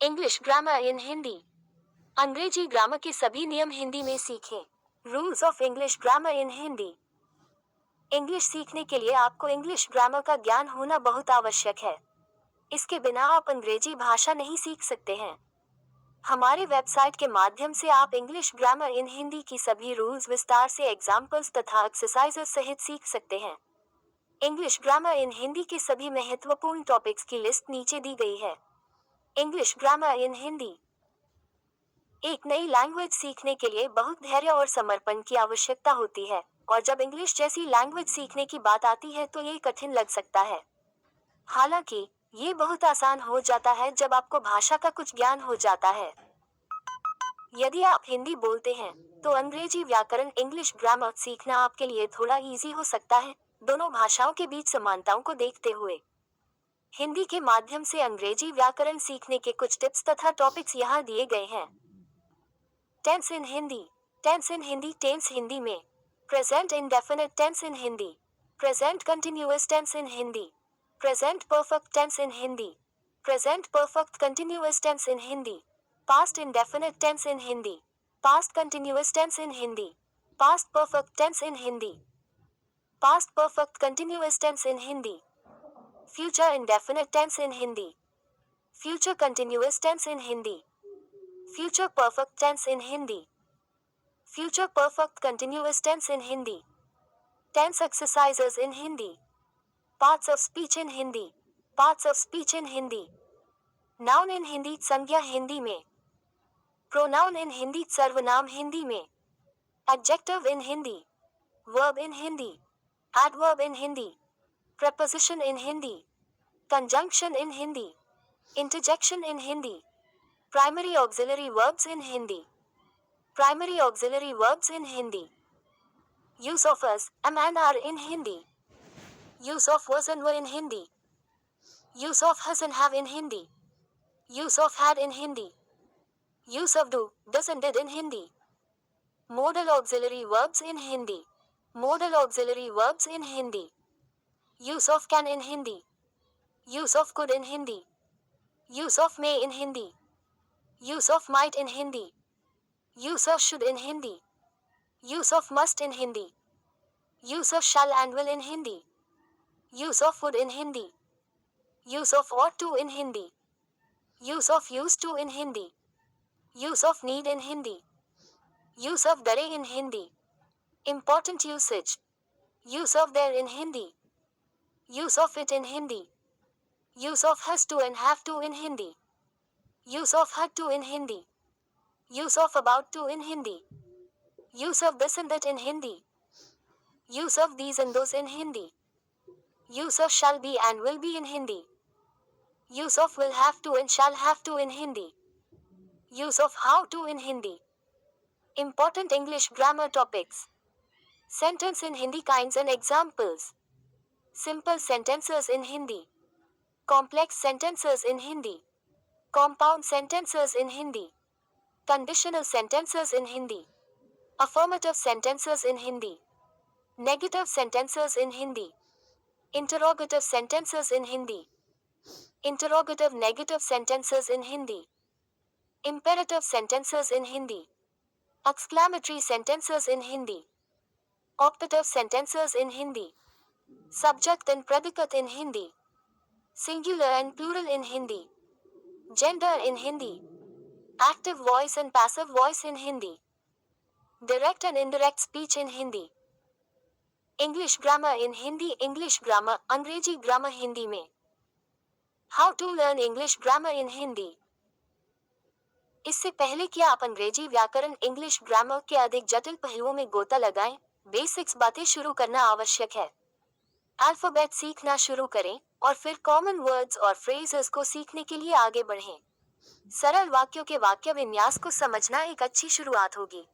English grammar इन हिंदी। अंग्रेजी grammar के सभी नियम हिंदी में सीखें। Rules of English grammar in Hindi. English सीखने के लिए आपको इंग्लिश ग्रामर का ज्ञान होना बहुत आवश्यक है। इसके बिना आप अंग्रेजी भाषा नहीं सीख सकते हैं। हमारे वेबसाइट के माध्यम से आप इंग्लिश ग्रामर इन हिंदी की सभी रूल्स विस्तार से एग्जाम्पल्स तथा एक्सरसाइजेस सहित सीख सकते हैं। इंग्लिश ग्रामर इन हिंदी के सभी महत्वपूर्ण टॉपिक्स की लिस्ट नीचे दी गई है। इंग्लिश ग्रामर इन हिंदी। एक नई लैंग्वेज सीखने के लिए बहुत धैर्य और समर्पण की आवश्यकता होती है, और जब इंग्लिश जैसी लैंग्वेज सीखने की बात आती है तो ये कठिन लग सकता है। हालांकि ये बहुत आसान हो जाता है जब आपको भाषा का कुछ ज्ञान हो जाता है। यदि आप हिंदी बोलते हैं तो अंग्रेजी व्याकरण इंग्लिश ग्रामर सीखना आपके लिए थोड़ा इजी हो सकता है, दोनों भाषाओं के बीच समानताओं को देखते हुए। हिंदी के माध्यम से अंग्रेजी व्याकरण सीखने के कुछ टिप्स तथा टॉपिक्स यहाँ दिए गए हैं। Tense in Hindi. Tense in Hindi. Tense Hindi में present indefinite tense in Hindi, present continuous tense in Hindi, present perfect tense in Hindi, present perfect continuous tense in Hindi, past indefinite tense in Hindi, past continuous tense in Hindi, past perfect tense in Hindi, past perfect continuous tense in Hindi, future indefinite tense in Hindi, future continuous tense in Hindi, future perfect tense in Hindi, future perfect continuous tense in Hindi, tense exercises in Hindi, parts of speech in Hindi, parts of speech in Hindi, noun in Hindi संज्ञा हिंदी में, pronoun in Hindi सर्वनाम हिंदी में, adjective in Hindi, verb in Hindi, adverb in Hindi, preposition in Hindi, conjunction in Hindi, interjection in Hindi, primary auxiliary verbs in Hindi, primary auxiliary verbs in Hindi, use of us, am and are in Hindi, use of was and were in Hindi, use of has and have in Hindi, use of had in Hindi, use of do, does and did in Hindi, modal auxiliary verbs in Hindi, modal auxiliary verbs in Hindi, use of can in Hindi, use of could in Hindi, use of may in Hindi, use of might in Hindi, use of should in Hindi, use of must in Hindi, use of shall and will in Hindi, use of would in Hindi, use of ought to in Hindi, use of used to in Hindi, use of need in Hindi, use of dare in Hindi, important usage, use of there in Hindi, use of it in Hindi, use of has to and have to in Hindi, use of had to in Hindi, use of about to in Hindi, use of this and that in Hindi, use of these and those in Hindi, use of shall be and will be in Hindi, use of will have to and shall have to in Hindi, use of how to in Hindi. Important English grammar topics. Sentence in Hindi kinds and examples. Simple sentences in Hindi, complex sentences in Hindi, compound sentences in Hindi, conditional sentences in Hindi, affirmative sentences in Hindi, negative sentences in Hindi, interrogative sentences in Hindi, interrogative negative sentences in Hindi, imperative sentences in Hindi, exclamatory sentences in Hindi, optative sentences in Hindi, subject and predicate in Hindi, singular and plural in Hindi, gender in Hindi, active voice and passive voice in Hindi, direct and indirect speech in Hindi. English grammar in Hindi. English grammar अंग्रेजी grammar Hindi में। How to learn English grammar in Hindi. इससे पहले कि आप अंग्रेजी व्याकरण English grammar के अधिक जटिल पहलुओं में गोता लगाएं, बेसिक्स बातें शुरू करना आवश्यक है। अल्फाबेट सीखना शुरू करें और फिर कॉमन वर्ड्स और फ्रेजेस को सीखने के लिए आगे बढ़ें। सरल वाक्यों के वाक्य विन्यास को समझना एक अच्छी शुरुआत होगी।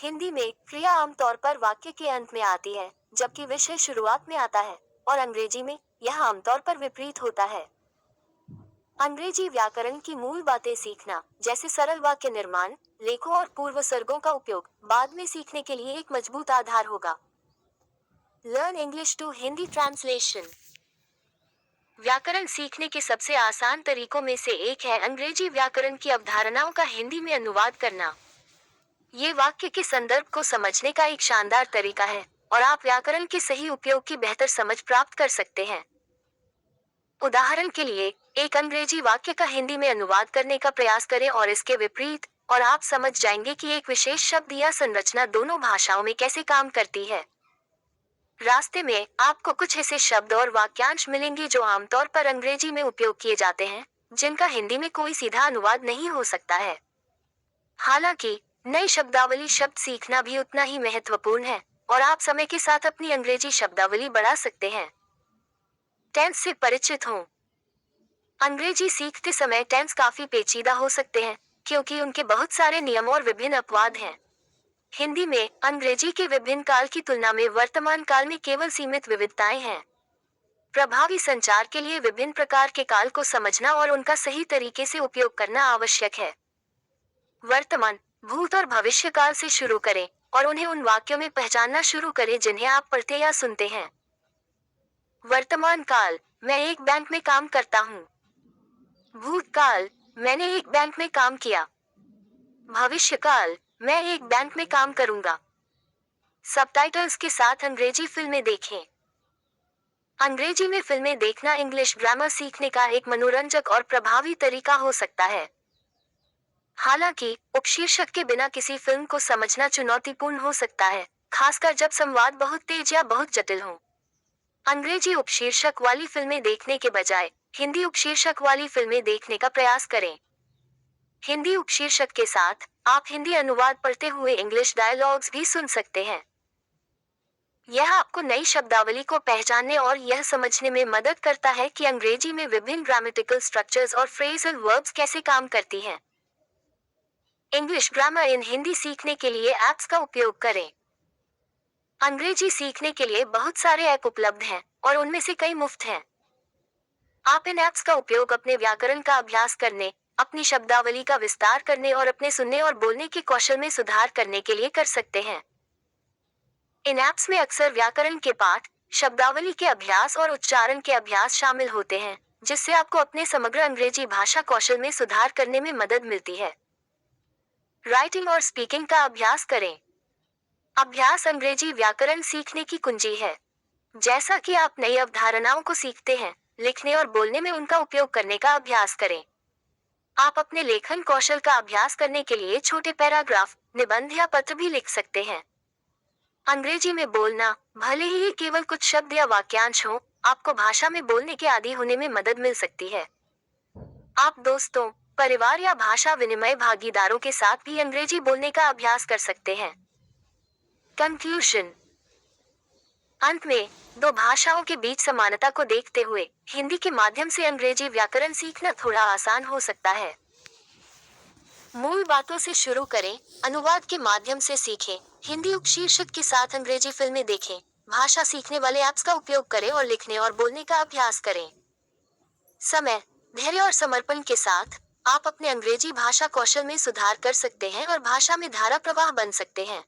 हिंदी में क्रिया आमतौर पर वाक्य के अंत में आती है, जबकि विषय शुरुआत में आता है, और अंग्रेजी में यह आमतौर पर विपरीत होता है। अंग्रेजी व्याकरण की मूल बातें सीखना, जैसे सरल वाक्य निर्माण, लेखों और पूर्वसर्गों का उपयोग, बाद में सीखने के लिए एक मजबूत आधार होगा। Learn English to Hindi translation. व्याकरण सीखने के सबसे आसान तरीकों में से एक है अंग्रेजी व्याकरण की अवधारणाओं का हिंदी में अनुवाद करना। ये वाक्य के संदर्भ को समझने का एक शानदार तरीका है और आप व्याकरण के सही उपयोग की बेहतर समझ प्राप्त कर सकते हैं। उदाहरण के लिए, एक अंग्रेजी वाक्य का हिंदी में अनुवाद करने का प्रयास करें और इसके विपरीत, और आप समझ जाएंगे कि एक विशेष शब्द या संरचना दोनों भाषाओं में कैसे काम करती है। रास्ते में आपको कुछ ऐसे शब्द और वाक्यांश मिलेंगे जो आमतौर पर अंग्रेजी में उपयोग किए जाते हैं, जिनका हिंदी में कोई सीधा अनुवाद नहीं हो सकता है। हालांकि नई शब्दावली शब्द सीखना भी उतना ही महत्वपूर्ण है और आप समय के साथ अपनी अंग्रेजी शब्दावली बढ़ा सकते हैं। टेंस से परिचित हों। अंग्रेजी सीखते समय टेंस काफी पेचीदा हो सकते हैं क्योंकि उनके बहुत सारे नियम और विभिन्न अपवाद हैं। हिंदी में अंग्रेजी के विभिन्न काल की तुलना में वर्तमान काल में केवल सीमित विविधताएं हैं। प्रभावी संचार के लिए विभिन्न प्रकार के काल को समझना और उनका सही तरीके से उपयोग करना आवश्यक है। वर्तमान, भूत और भविष्य काल से शुरू करें और उन्हें उन वाक्यों में पहचानना शुरू करें जिन्हें आप पढ़ते या सुनते हैं। वर्तमान काल, मैं एक बैंक में काम करता हूँ। भूतकाल, मैंने एक बैंक में काम किया। भविष्यकाल, मैं एक बैंक में काम करूंगा। सबटाइटल्स के साथ अंग्रेजी फिल्में देखें। अंग्रेजी में फिल्में देखना इंग्लिश ग्रामर सीखने का एक मनोरंजक और प्रभावी तरीका हो सकता है। हालांकि उपशीर्षक के बिना किसी फिल्म को समझना चुनौतीपूर्ण हो सकता है, खासकर जब संवाद बहुत तेज या बहुत जटिल हो। अंग्रेजी उपशीर्षक वाली फिल्में देखने के बजाय हिंदी उपशीर्षक वाली फिल्में देखने का प्रयास करें। हिंदी उपशीर्षक के साथ आप हिंदी अनुवाद पढ़ते हुए इंग्लिश डायलॉग्स भी सुन सकते हैं। यह आपको नई शब्दावली को पहचानने और यह समझने में मदद करता है कि अंग्रेजी में विभिन्न ग्रामेटिकल स्ट्रक्चर्स और फ्रेजल वर्ब्स कैसे काम करती हैं। इंग्लिश ग्रामर इन हिंदी सीखने के लिए ऐप्स का उपयोग करें। अंग्रेजी सीखने के लिए बहुत सारे ऐप उपलब्ध हैं और उनमें से कई मुफ्त हैं। आप इन ऐप्स का उपयोग अपने व्याकरण का अभ्यास करने, अपनी शब्दावली का विस्तार करने और अपने सुनने और बोलने के कौशल में सुधार करने के लिए कर सकते हैं। इन ऐप्स में अक्सर व्याकरण के पाठ, शब्दावली के अभ्यास और उच्चारण के अभ्यास शामिल होते हैं, जिससे आपको अपने समग्र अंग्रेजी भाषा कौशल में सुधार करने में मदद मिलती है। राइटिंग और स्पीकिंग का अभ्यास करें। अभ्यास अंग्रेजी व्याकरण सीखने की कुंजी है। जैसा कि आप नई अवधारणाओं को सीखते हैं, लिखने और बोलने में उनका उपयोग करने का अभ्यास करें। आप अपने लेखन कौशल का अभ्यास करने के लिए छोटे पैराग्राफ, निबंध या पत्र भी लिख सकते हैं। अंग्रेजी में बोलना, भले ही ये केवल कुछ शब्द या वाक्यांश हो, आपको भाषा में बोलने के आदी होने में मदद मिल सकती है। आप दोस्तों, परिवार या भाषा विनिमय भागीदारों के साथ भी अंग्रेजी बोलने का अभ्यास कर सकते हैं। कंक्लूजन। अंत में, दो भाषाओं के बीच समानता को देखते हुए हिंदी के माध्यम से अंग्रेजी व्याकरण सीखना थोड़ा आसान हो सकता है। मूल बातों से शुरू करें, अनुवाद के माध्यम से सीखें, हिंदी उपशीर्षक के साथ अंग्रेजी फिल्में देखें, भाषा सीखने वाले ऐप्स का उपयोग करें और लिखने और बोलने का अभ्यास करें। समय, धैर्य और समर्पण के साथ आप अपने अंग्रेजी भाषा कौशल में सुधार कर सकते हैं और भाषा में धारा प्रवाह बन सकते हैं।